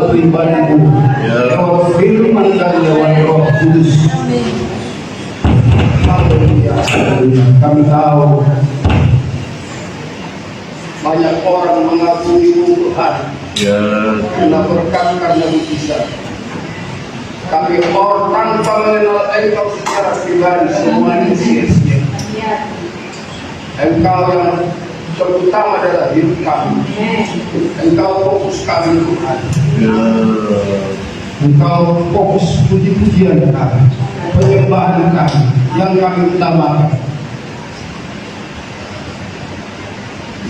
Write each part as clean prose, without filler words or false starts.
pribadimu lewat firman dan lewat Roh Kudus. Haleluya. Kami tahu banyak orang mengakui Tuhan karena berkat karena mujizat. Kami orang tanpa mengenal Engkau secara pribadi semua ini sia-sia. Engkau yang terutama adalah hidup kami. Engkau fokus kami Tuhan. Engkau fokus puji-pujian kami, penyembahan kami yang kami utamakan.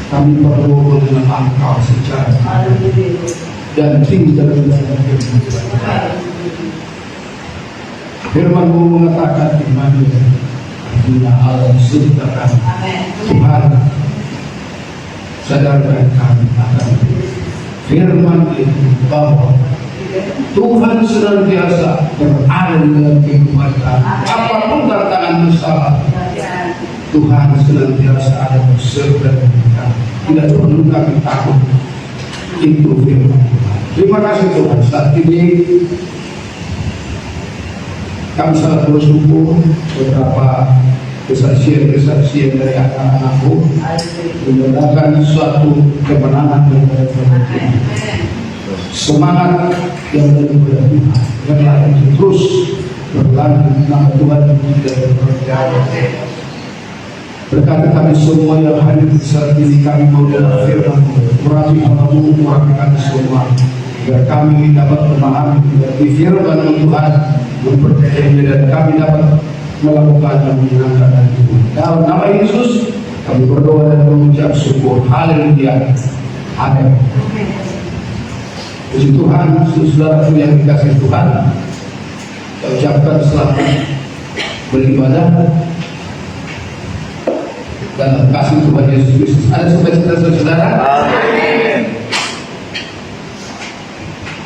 Kami perlu mengenal Engkau secara dan tinggal dalam firman. Firman-Mu mengatakan di Matius dunia alam surgakan Tuhan sadarkan kami akan firman itu bahwa Tuhan senantiasa berada dalam kehidupan kami. Apapun tantangan besar, Tuhan senantiasa ada beserta dengan kami. Tidak perlu kami takut. Itu firman Tuhan. Terima kasih Tuhan. Saat ini kami sangat bersyukur beberapa kesaksian dari anak-anakku menggunakan suatu kemenangan yang berarti semangat yang daripada Tuhan yang lain terus berlanjut nama Tuhan tidak berpercaya. Berkati kami semua yang hadir di saat ini, kami mau dalam firman-Mu, urapi hamba-Mu, urapi kami semua agar kami dapat memahami dari firman Tuhan, mempercayainya dan kami dapat melakukan yang menyenangkan dan Tuhan. Dalam nama Yesus kami berdoa dan mengucap syukur. Haleluya. Amin. Puji Tuhan, saudara yang dikasihi Tuhan, kita ucapkan selamat beribadah dalam kasih Tuhan Yesus Kristus. Ada sukacita saudara? Amin.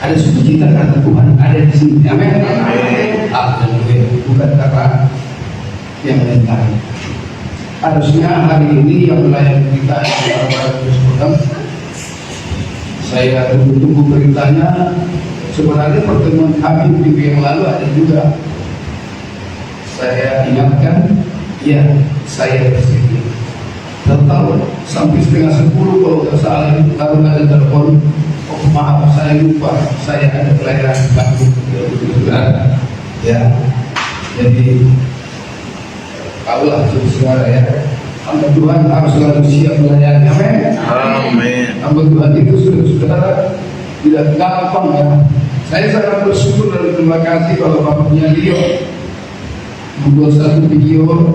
Ada sukacita karena Tuhan ada di sini. Amin. Amin. Bukan karena yang lain. Harusnya hari ini yang melayani kita adalah Tuhan. Saya tunggu beritanya. Sebenarnya pertemuan kami minggu yang lalu ada juga. Saya ingatkan, ya saya bersini. Tahu sampai 9:30 kalau nggak salah baru ada telepon. Oh maaf saya lupa, saya ada pelayanan baru. Ya, jadi kaulah saudara ya. Hamba Tuhan harus selalu siap melayani. Amin. Amin. Hamba Tuhan itu saudara tidak gampang ya. Saya sangat bersyukur dan terima kasih kalau bapaknya Leo membuat satu video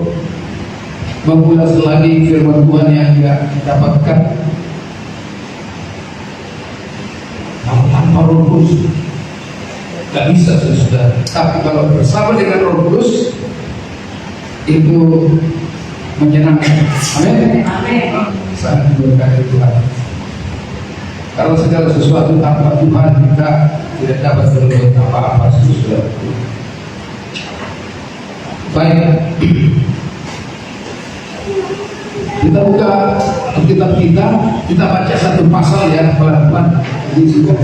mengulas lagi firman Tuhan yang dia dapatkan. Kalau tanpa Roh Kudus tidak bisa saudara. Tapi kalau bersama dengan Roh Kudus itu menyenangkan. Amin. Amin. Sangat berkati Tuhan. Kalau segala sesuatu tanpa Tuhan kita tidak dapat berbuat apa-apa saudara. Baik. Kita buka kitab kita baca satu pasal ya pelan-pelan. Ini sudah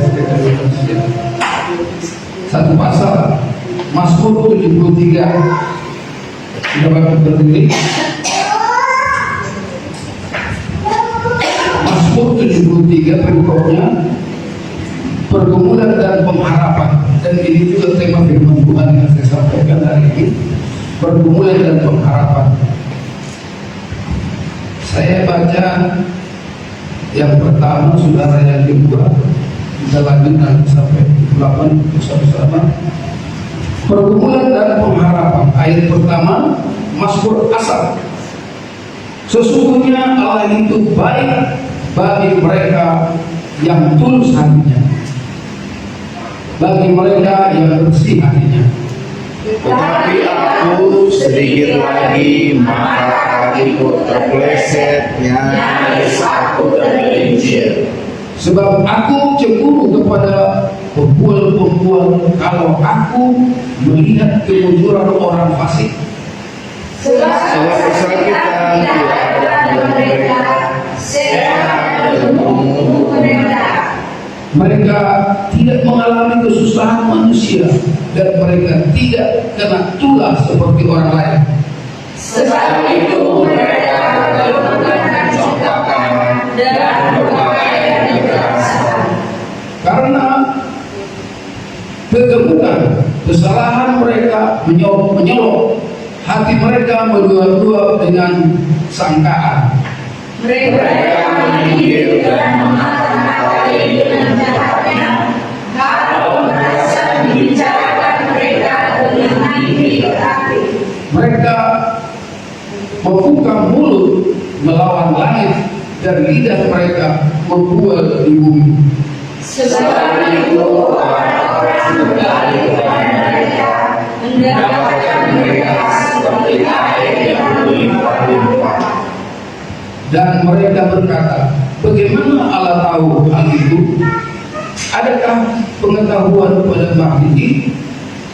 satu pasal Mazmur 73. Kita baca berdiri. Mazmur 73 berikutnya pergumulan dan pengharapan, dan ini juga tema firman Tuhan yang saya sampaikan hari ini, pergumulan dan pengharapan. Saya baca yang pertama, saudara yang kedua, kita lanjut nanti sampai 8 bersama-sama. Pergumulan dan pengharapan. Ayat pertama, Mazmur Asaf. Sesungguhnya Allah itu baik bagi mereka yang tulus hatinya, bagi mereka yang bersih hatinya. Tetapi aku sedikit lagi maka kakiku terpeleset, nyaris aku tergelincir. Sebab aku cemburu kepada pembual-pembual kalau aku melihat kemunduran orang fasik. Sebab kesakitan tidak ada pada mereka, sehat dan menunggu mereka. Mereka tidak mengalami kesusahan manusia dan mereka tidak kena tulah seperti orang lain. Sebab itu mereka melakukan congkakan dan berpakaian kekerasan. Karena kegemukan kesalahan mereka menyolok, hati mereka mendua-dua dengan sangkaan. Mereka menyindir dan memata-matai dengan jahatnya. Kalau merasa membicarakan mereka dengan hati. Mereka membuka mulut melawan langit dan lidah mereka membual di bumi. Sebab itu orang-orang kembali kepada mereka, mendapatkan mereka seperti air yang berlimpah-limpah. Dan mereka berkata, bagaimana Allah tahu hal itu? Adakah pengetahuan pada makhluk ini?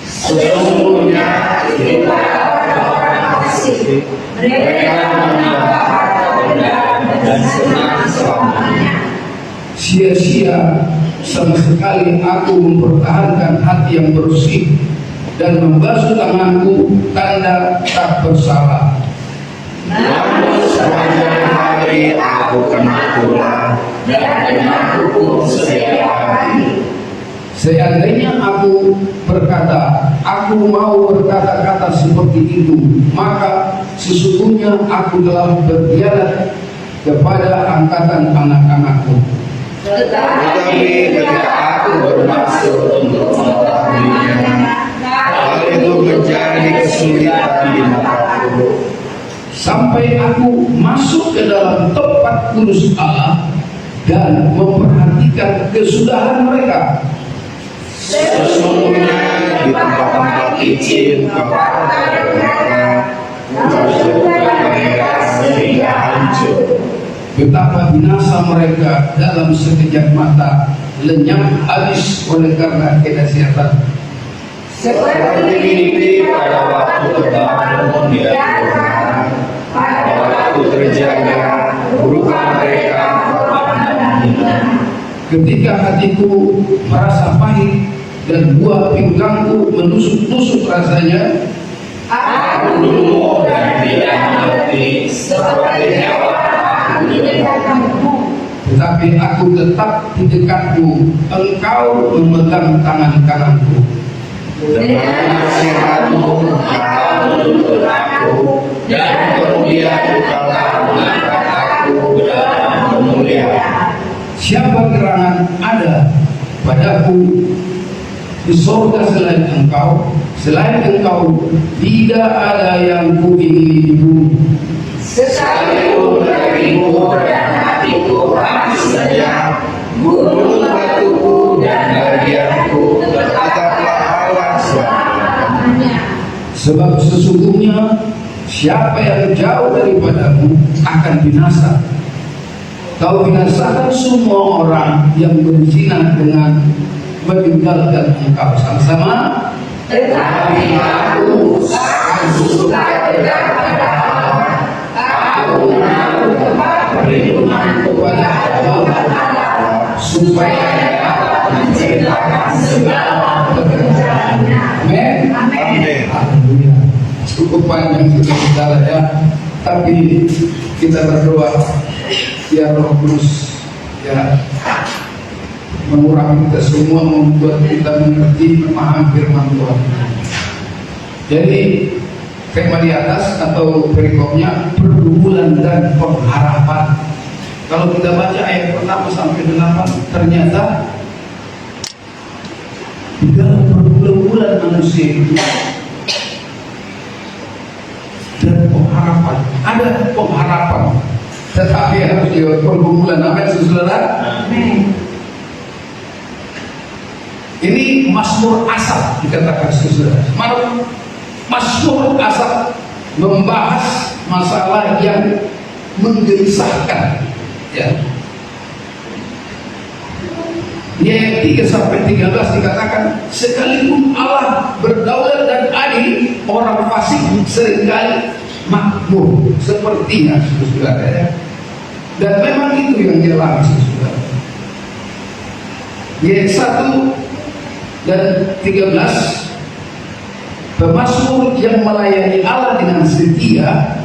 Sesungguhnya kita orang-orang fasik, mereka menambah harta benda dan senang selamanya. Sia-sia sama sekali aku mempertahankan hati yang bersih dan membasuh tanganku tanda tak bersalah. Namun sepanjang hari aku kena tulah dan kena hukum setiap hari. Seandainya aku berkata, aku mau berkata-kata seperti itu, maka sesungguhnya aku telah berkhianat kepada angkatan anak-anakku. Tetapi ketika aku bermaksud untuk mengetahuinya, hal itu menjadi kesulitan di mataku. Sampai aku masuk ke dalam tempat kudus Allah dan memperhatikan kesudahan mereka. Sesungguhnya di tempat-tempat izin kepada mereka, mereka sehingga hancur. Betapa binasa mereka dalam sekejap mata, lenyap habis oleh karena kedahsyatan. Seperti mimpi pada waktu terbangun di Tuhan, pada waktu terjaga, berubah mereka kepada hina. Ketika hatiku merasa pahit dan buah pinggangku menusuk-nusuk rasanya, Aku dulu dan tidak mengerti seperti hewan aku di dekatmu. tetapi aku tetap di dekatmu. Engkau memegang tangan kananku. Dengan nasihatmu kau menuntun aku, dan kemudian engkaulah mengangkat aku ke dalam kemuliaan. Siapa gerangan ada padaku di sorga selain engkau? Selain engkau tidak ada yang kuingini di bumi. Sekalipun dagingku dan hatiku habis saja, gunung batuku dan bagianku tetaplah awas selamanya. Sebab sesungguhnya siapa yang jauh daripadamu akan binasa. Kau binasakan semua orang yang berzina dengan meninggalkan engkau. Sama-sama. Tetapi aku suka dekat pada Allah. Aku menaruh tempat perlindunganku pada Allah, supaya dapat menceritakan segala pekerjaannya. Amin. Amin. Haleluya. Cukup panjang sudah saudara ya. Tapi kita berdoa ya Roh Kudus ya mengurangi kita semua, membuat kita mengerti memahami firman Tuhan. Jadi tema di atas atau perikopnya pergumulan dan pengharapan. Kalau kita baca ayat pertama sampai 8, ternyata di dalam pergumulan manusia itu dan pengharapan, ada pengharapan, tetapi harus di pergumulan. Amin, saudara. Ini Mazmur Asaf dikatakan saudara. Mazmur Asaf membahas masalah yang menggelisahkan. Ya. Di ayat 3 sampai 13 dikatakan, sekalipun Allah berdaulat dan adil, orang fasik seringkali makmur sepertinya, saudara ya. Dan memang itu yang dialami, saudara. ayat 1 dan 13. Pemazmur yang melayani Allah dengan setia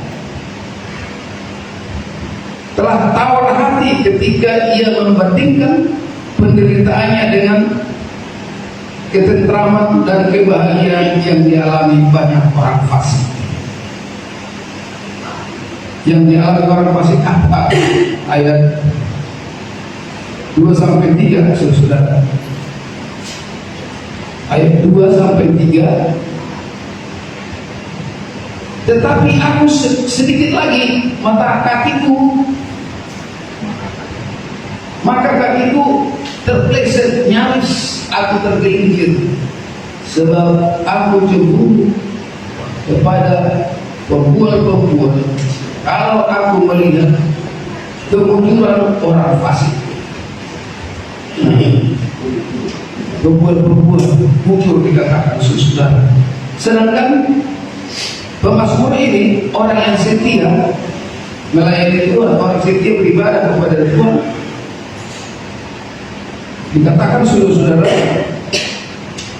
telah tawar hati ketika ia membandingkan penderitaannya dengan ketentraman dan kebahagiaan yang dialami banyak orang fasik. Yang dialami orang fasik apa? Ayat 2 sampai 3, saudara. Ayat 2 sampai 3. Tetapi aku sedikit lagi, maka kakiku terpleset, nyaris aku tergelincir, sebab aku cemburu kepada pembual-pembual. Kalau aku melihat kemunculan orang fasik, pembual-pembual muncul dikatakan saudara. Sedangkan pemazmur ini orang yang setia melayani Tuhan, orang setia beribadah kepada Tuhan, dikatakan saudara-saudara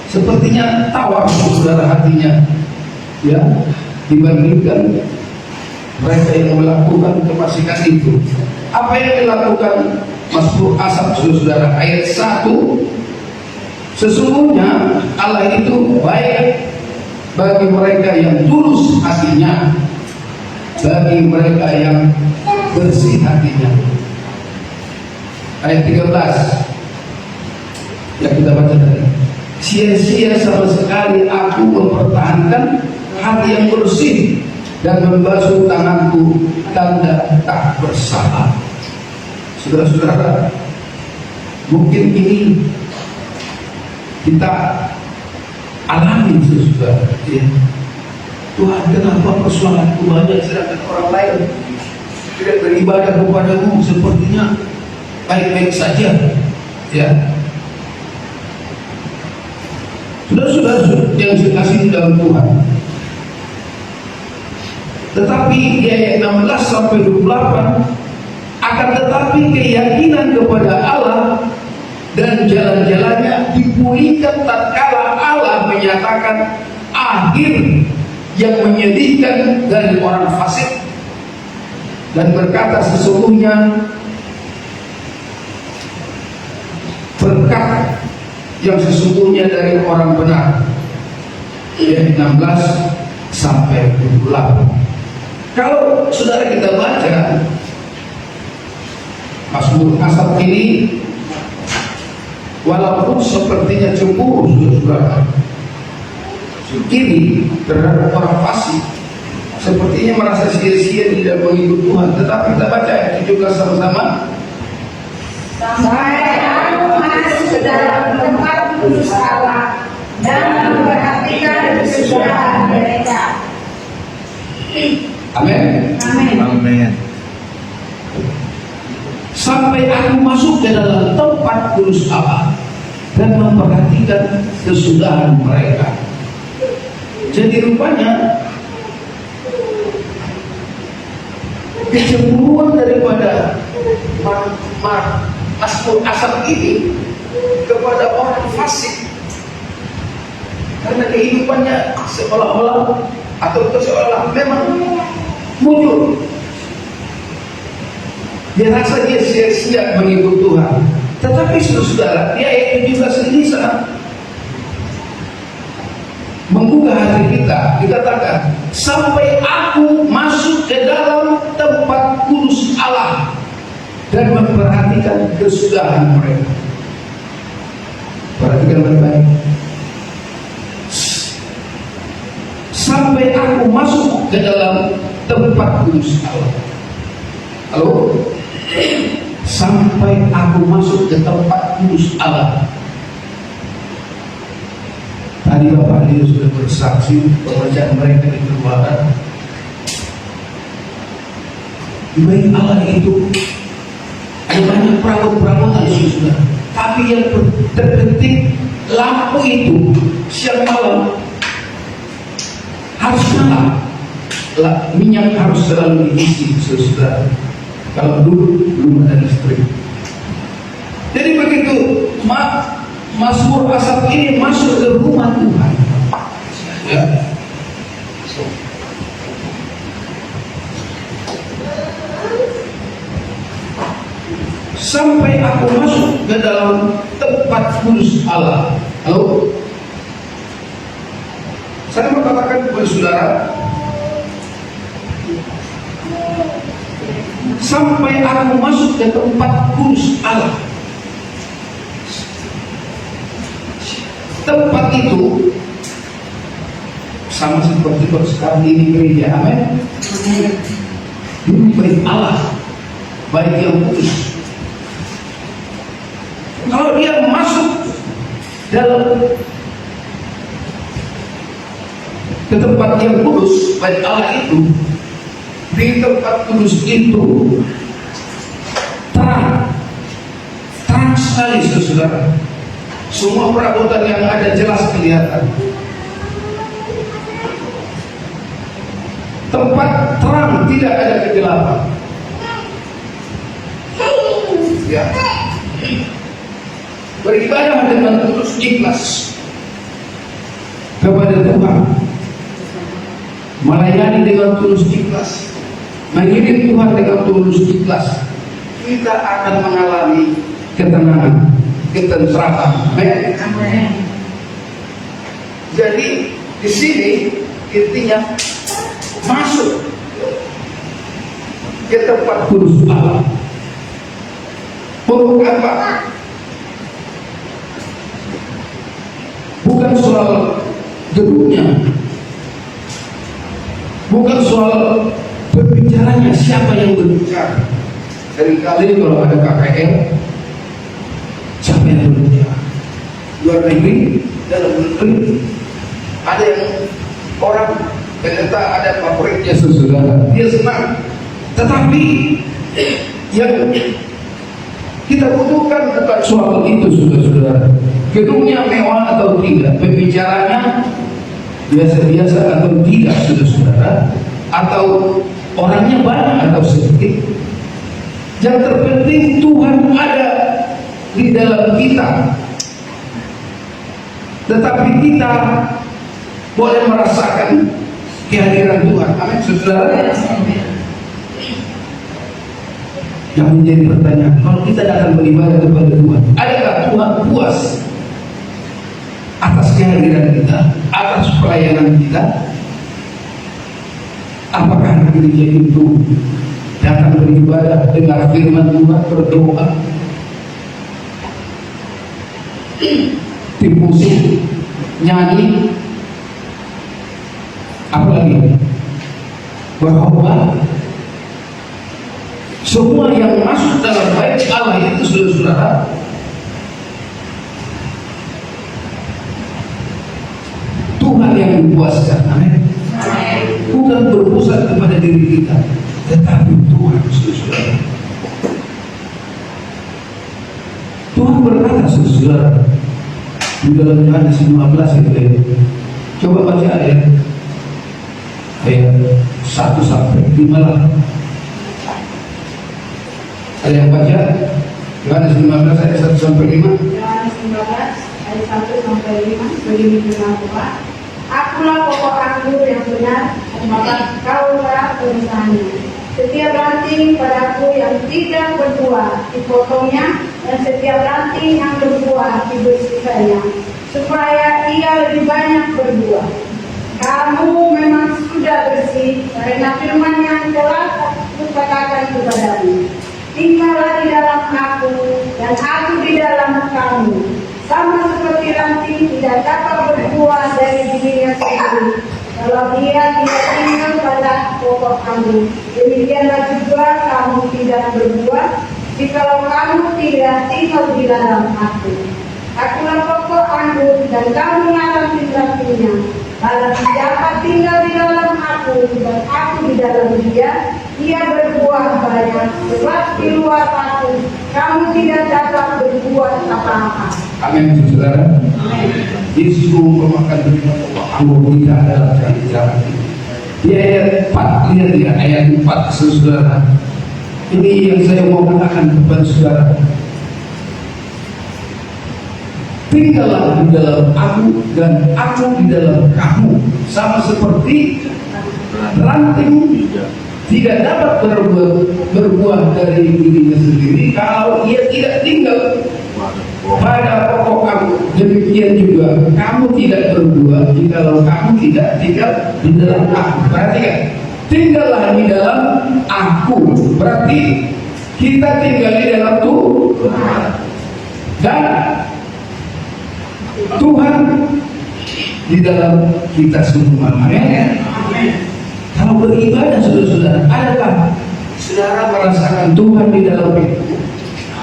sepertinya tawar saudara hatinya, ya, dibandingkan mereka yang melakukan kefasikan itu. Apa yang dilakukan Mazmur Asaf, saudara? Ayat 1, sesungguhnya Allah itu baik bagi mereka yang tulus hatinya, bagi mereka yang bersih hatinya. Ayat 13 yang kita baca tadi, sia-sia sama sekali aku mempertahankan hati yang bersih dan membasuh tanganku tanda tak bersalah. Saudara-saudara, mungkin ini kita alami, saudara, ya. Tuhan, kenapa persoalanku banyak sedangkan orang lain tidak beribadah kepadamu sepertinya baik-baik saja, ya. Saudara-saudara yang dikasihi dalam Tuhan, tetapi di ayat 16 sampai 28, akan tetapi keyakinan kepada Allah dan jalan-jalannya dipulihkan tatkala Allah menyatakan akhir yang menyedihkan dari orang fasik dan berkata sesungguhnya berkat yang sesungguhnya dari orang benar. Ayat 16 sampai 28. Kalau saudara kita baca Mazmur Asaf ini, walaupun sepertinya cemburu saudara kini terhadap orang fasik, sepertinya merasa sia-sia tidak mengikut Tuhan, tetapi kita baca itu juga sama-sama. Sampai aku masuk ke dalam tempat kudus Allah dan memperhatikan kesudahan mereka. Amin. Amin. Amin. Sampai aku masuk ke dalam tempat kudus Allah dan memperhatikan kesudahan mereka. Jadi rupanya kecemburuan daripada Mazmur Asaf ini kepada orang fasik, karena kehidupannya seolah-olah atau seolah memang muncul, dia rasa dia sia-sia mengikut Tuhan. Tetapi saudara, dia itu juga sendiri menggugah hati kita, dikatakan sampai aku masuk ke dalam tempat kudus Allah dan memperhatikan kesudahan mereka. Perhatikan baik-baik. Sampai aku masuk ke dalam tempat kudus Allah. Halo? Sampai aku masuk ke tempat kudus Allah. Tadi Bapak dia sudah bersaksi pembacaan mereka di Keluaran. Di bait Allah itu ada banyak perawat-perawatan sudah, tapi yang terpenting lampu itu siang malam harus nyala, minyak harus selalu diisi, saudara. Kalau dulu belum ada listrik, Jadi begitu Mazmur Asaf ini masuk ke rumah Tuhan, ya. Sampai aku masuk ke dalam tempat kudus Allah. Halo? Saya mau katakan kepada saudara, sampai aku masuk ke tempat kudus Allah. Tempat itu sama seperti kalau sekarang ini gereja, amin. Ini bait Allah, bait yang kudus. Kalau dia masuk dalam ke tempat yang kudus, bait Allah itu, di tempat kudus itu terang sekali, saudara. Semua perabotan yang ada jelas kelihatan. Tempat terang, tidak ada kegelapan. Ya. Beribadah dengan tulus ikhlas kepada Tuhan, melayani dengan tulus ikhlas, mengirim Tuhan dengan tulus ikhlas, kita akan mengalami ketenangan, ketentraman. Amin. Jadi di sini intinya masuk ke tempat kudus Allah. Untuk apa? Bukan soal gedungnya, bukan soal berbicaranya, siapa yang berbicara. Seringkali kalau ada KKR, siapa yang berbicara? Luar negeri, dalam negeri, ada yang orang ternyata ada pabriknya, saudara, dia senang. Tetapi yang kita butuhkan bukan soal itu, saudara. Gedungnya mewah atau tidak, pembicaranya biasa-biasa atau tidak, saudara, atau orangnya banyak atau sedikit. Yang terpenting Tuhan ada di dalam kita, tetapi kita boleh merasakan kehadiran Tuhan. Amin, saudara. Yang menjadi pertanyaan, kalau kita datang beribadah kepada Tuhan, adakah Tuhan puas atas kehadiran kita, atas pelayanan kita? Apakah gereja itu datang beribadah, dengar firman Tuhan, berdoa, tim musik, nyanyi, apalagi berkhotbah? Semua yang masuk dalam bait Allah itu, saudara, Tuhan yang memuaskan. Amin. Bukan berpusat kepada diri kita, tetapi Tuhan, saudara. Tuhan berkata, saudara, di dalam Yohanes 15 itu, coba baca ayat 1 sampai 5 lah. Ada yang baca Yohanes 15 ayat 1 sampai 5. Yohanes 15 ayat 1 sampai 5 begini firman Tuhan. Akulah pokok anggur yang benar, maka kau para pengusahanya. Setiap ranting padaku yang tidak berbuah dipotongnya, dan setiap ranting yang berbuah dibersihkannya, supaya ia lebih banyak berbuah. Kamu memang sudah bersih karena firman yang telah kukatakan kepadamu. Tinggallah di dalam aku, dan aku di dalam kamu. Sama seperti ranting tidak dapat berbuah dari dirinya sendiri kalau dia tidak tinggal pada pokok anggur. Demikianlah juga kamu tidak berbuah jikalau kamu tidak tinggal di dalam aku. Akulah pokok anggur dan kamu ranting-rantingnya. Barang siapa tinggal di dalam aku dan aku di dalam dia, ia berbuah banyak. Sebab di luar aku, kamu tidak dapat berbuat apa-apa. Amin, saudara. Yesus mengumpamakan firman Allah, anggur tidak dalam cara. Di ayat 4, lihat ya, ayat 4, saudara. Ini yang saya mau katakan kepada saudara. tinggallah di dalam aku dan aku di dalam kamu, sama seperti ranting tidak dapat berbuah dari dirinya sendiri kalau ia tidak tinggal pada pokok aku. Demikian juga kamu tidak berbuah jikalau kamu tidak tinggal di dalam aku. Perhatikan, tinggallah di dalam aku, berarti kita tinggal di dalam Tuhan dan Tuhan di dalam kita semua. Amin. Kalau beribadah, saudara-saudara, adakah saudara merasakan Tuhan di dalam itu?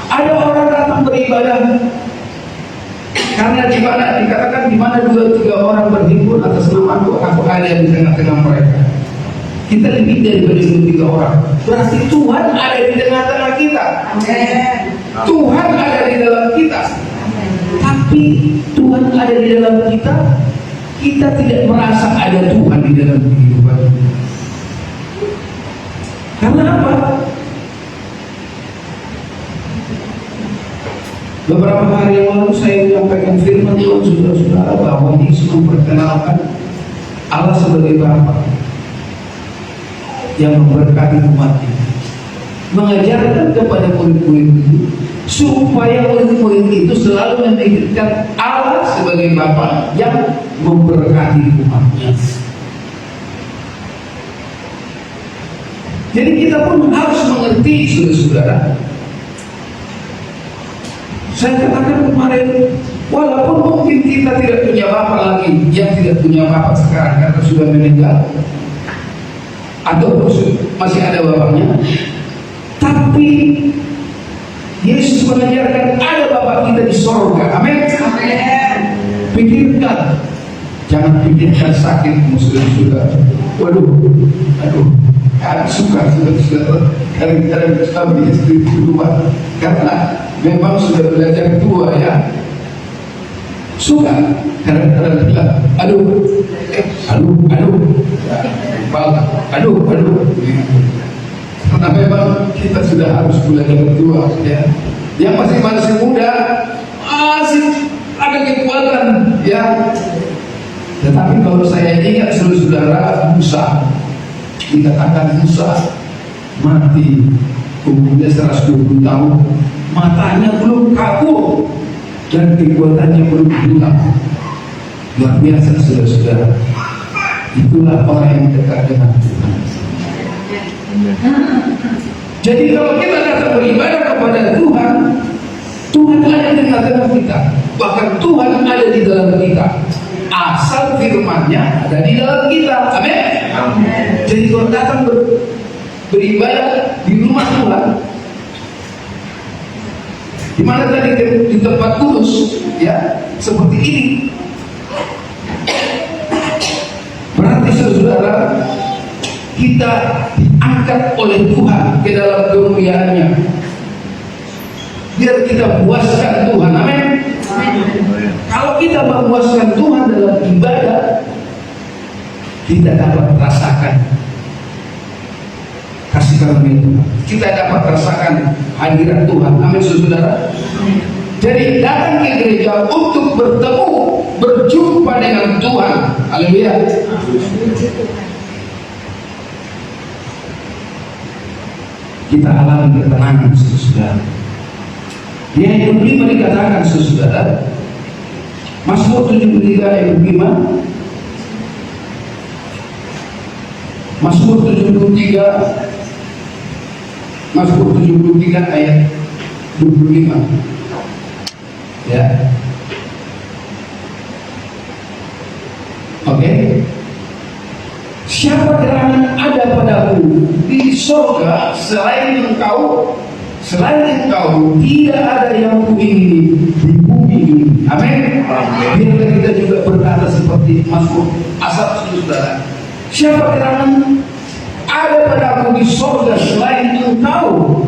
Ada orang datang beribadah karena di mana dikatakan di mana 2-3 orang berhimpun atas namaku, aku ada di tengah-tengah mereka. Kita lebih daripada 2-3 orang. Berarti Tuhan ada di tengah-tengah kita. Amin. Tuhan ada di dalam kita. Tapi Tuhan ada di dalam kita, kita tidak merasa ada Tuhan di dalam kehidupan. Karena apa? Beberapa hari yang lalu saya menyampaikan firman Tuhan, saudara-saudara, bahwa Yesus memperkenalkan Allah sebagai Bapa yang memberkati umatnya, mengajarkan kepada murid-murid itu supaya murid-murid itu selalu memikirkan Allah sebagai Bapa yang memberkati umatnya. Jadi kita pun harus mengerti, saudara-saudara. Saya katakan kemarin, walaupun mungkin kita tidak punya Bapa lagi, yang tidak punya Bapa sekarang karena sudah meninggal, atau masih ada bapaknya, tapi Yesus mengajarkan ada Bapa kita di sorga. Amin. Pikirkan, jangan pikirkan sakit musuh sudah. Waduh, aku suka kadang-kadang kami istri di rumah karena memang sudah belajar tua ya. Suka kadang-kadang bilang, aduh, karena memang kita sudah harus belajar tua ya. Yang masih muda masih ada kekuatan ya. Tetapi kalau saya ingat saudara Musa, dikatakan Musa mati umurnya 120 tahun, matanya belum kabur dan kekuatannya belum hilang. Luar biasa saudara-saudara. Itulah orang yang dekat dengan Tuhan. Jadi kalau kita datang beribadah kepada Tuhan, Tuhan ada di tengah-tengah kita. Bahkan Tuhan ada di dalam kita. Asal firman-Nya ada di dalam kita. Amin. Jadi kalau datang beribadah di rumah Tuhan, di mana tadi di tempat kudus, ya seperti ini, berarti saudara kita diangkat oleh Tuhan ke dalam kemuliaan-Nya, biar kita puaskan Tuhan. Amin. Kalau kita memuaskan Tuhan dalam ibadah, kita dapat merasakan kasih karunia Tuhan. Kita dapat merasakan hadirat Tuhan. Amin, saudara. Jadi datang ke gereja untuk bertemu, berjumpa dengan Tuhan. Haleluya. Kita alami ketenangan, saudara. Di ayat 5 dikatakan, saudara, Mazmur 73 ayat 5, Mazmur 73 ayat 25, ya. Oke. Siapa gerangan ada padaku di surga selain engkau tidak ada yang kuingini di bumi ini. Amin. Biarlah kita juga berkata seperti Mazmur Asaf, saudara. Siapa gerangan ada padaku di surga selain engkau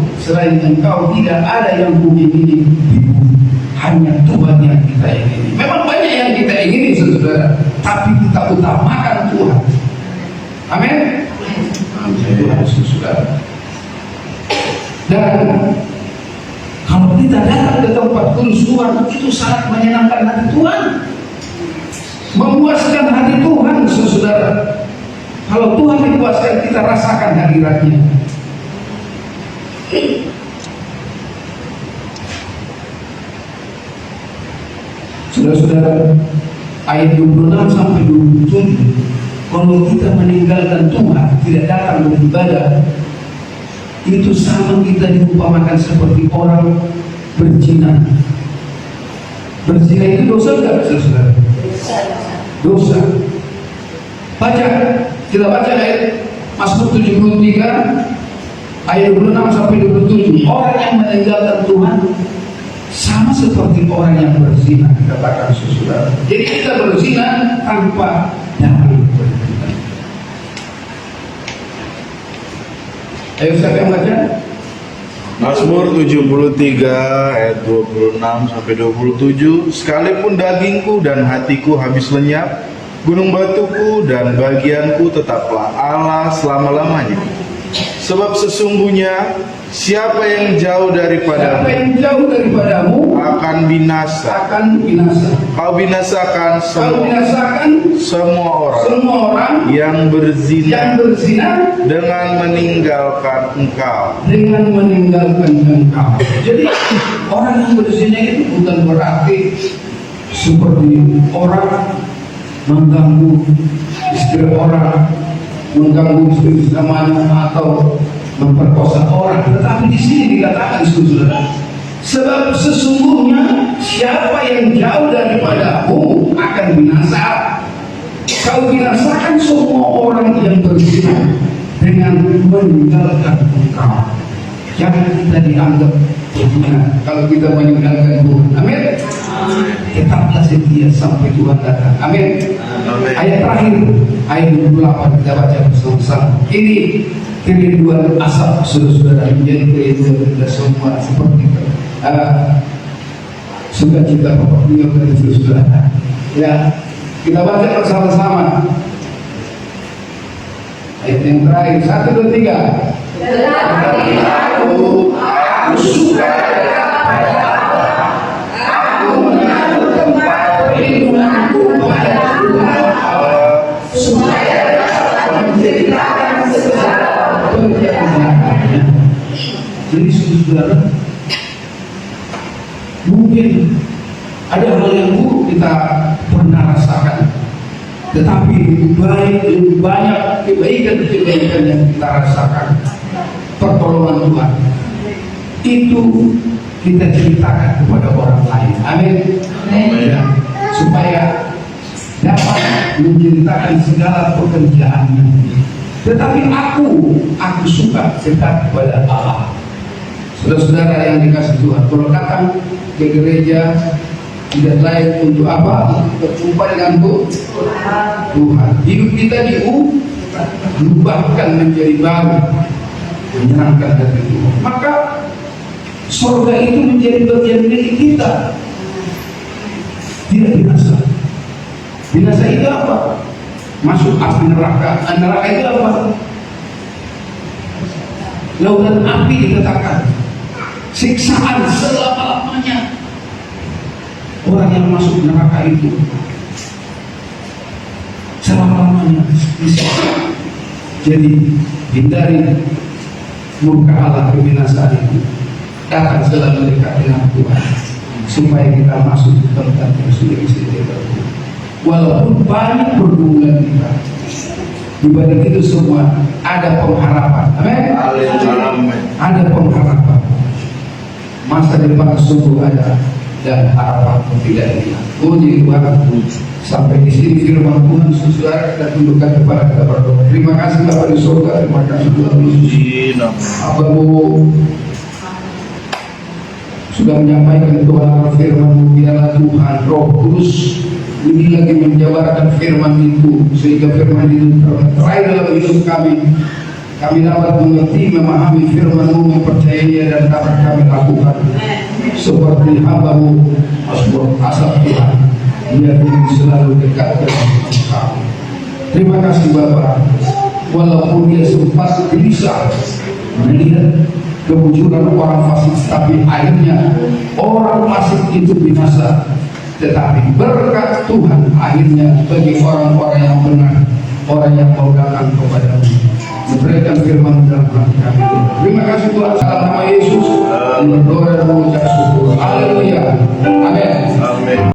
tidak ada yang kuingini di bumi. Hanya Tuhan yang kita ingini. Memang banyak yang kita ingini, saudara, tapi kita utamakan Tuhan. Amin. Tuhan, saudara. Dan kalau kita datang ke tempat kudus Tuhan itu sangat menyenangkan hati Tuhan, memuaskan hati Tuhan, saudara. Kalau Tuhan dipuaskan, kita rasakan hadiratnya. Saudara-saudara, ayat 26 sampai 27, kalau kita meninggalkan Tuhan, tidak datang beribadah, itu sama kita diumpamakan seperti orang berzina. Berzina itu dosa enggak, saudara? Dosa. Baca, kita baca ayat Mazmur 73 ayat 26 sampai 27. Orang yang meninggalkan Tuhan sama seperti orang yang berzina, dikatakan saudara. Jadi kita berzina tanpa dalil. Ayo siapa yang baca? Mazmur 73 ayat 26 sampai 27. Sekalipun dagingku dan hatiku habis lenyap, gunung batuku dan bagianku tetaplah Allah selama-lamanya. Sebab sesungguhnya siapa yang jauh Siapa yang jauh daripadamu akan binasa. akan binasa. Kau binasakan Kau binasakan semua orang yang berzina dengan meninggalkan engkau. engkau. Jadi orang yang berzina itu bukan berarti seperti orang mengganggu istri orang, mengganggu istri zamannya, atau memperkosa orang. Tetapi di sini dikatakan, saudara, sebab sesungguhnya siapa yang jauh daripadamu akan binasa. Kau binasakan semua orang yang berzina dengan meninggalkan engkau. Jangan kita dianggap berzina kalau kita meninggalkan Tuhan. Amin. Tetaplah setia sampai Tuhan datang. Amin. Ayat terakhir, ayat 28, kita baca bersama-sama. Ini kerinduan asap, saudara-saudara, menjadi kerinduan kita semua seperti sukacita Bapak beliau dari saudara. Ya, kita baca bersama-sama. Ayat yang terakhir, 1, 2, 3. Tetapi aku suka kepada Allah. Aku menaruh tempat perlindunganku pada Tuhan Allah, supaya dapat menceritakan segala perjalanannya. Jadi saudara, mungkin ada hal yang buruk kita pernah rasakan, tetapi lebih banyak kebaikan-kebaikan yang kita rasakan. Pertolongan Tuhan itu kita ceritakan kepada orang lain. Amin. Ya, supaya dapat menceritakan segala pekerjaannya. Tetapi aku suka dekat kepada Allah. Saudara-saudara yang dikasih Tuhan, kalau datang ke gereja tidak lain untuk apa? Berjumpa dengan Tuhan. Hidup kita diubahkan menjadi baru, menyenangkan hati Tuhan. Maka surga itu menjadi bagian milik kita. Tidak binasa. Binasa itu apa? Masuk api neraka. Neraka itu apa? Lautan api dikatakan. Siksaan selama-lamanya. Orang yang masuk neraka itu selama-lamanya disiksa. Jadi hindari murka Allah, kebinasaan itu. Datang selalu dekat dengan Tuhan, supaya kita masuk ke tempat yang sudah disediakan. Walaupun banyak pergumulan kita, di balik itu semua ada pengharapan. Amin. Ada pengharapan. Masa depan sungguh ada, dan harapan tidak hilang. Puji Tuhan. Sampai di sini firman Tuhan, saudara, kita tundukkan kepada kita berdoa. Terima kasih Bapak di surga, terima kasih Tuhan Yesus. Abamu sudah menyampaikan Tuhan firman-Mu, biarlah Tuhan Roh Kudus ini lagi menjabarkan firman itu, sehingga firman itu terakhir dalam hidup kami. Kami dapat mengerti, memahami firman-Mu, mempercayainya, dan dapat kami lakukan seperti hamba-Mu Mazmur Asaf Tuhan. Dia ingin selalu dekat dengan kami. Terima kasih Bapak. Walaupun dia sempat gelisah melihat kemunculan orang fasik, tapi akhirnya orang fasik itu binasa. Tetapi berkat Tuhan akhirnya bagi orang-orang yang benar, orang yang mau datang kepadamu, memberikan firman dalam hati kami. Terima kasih Tuhan, dalam nama Yesus, berdoa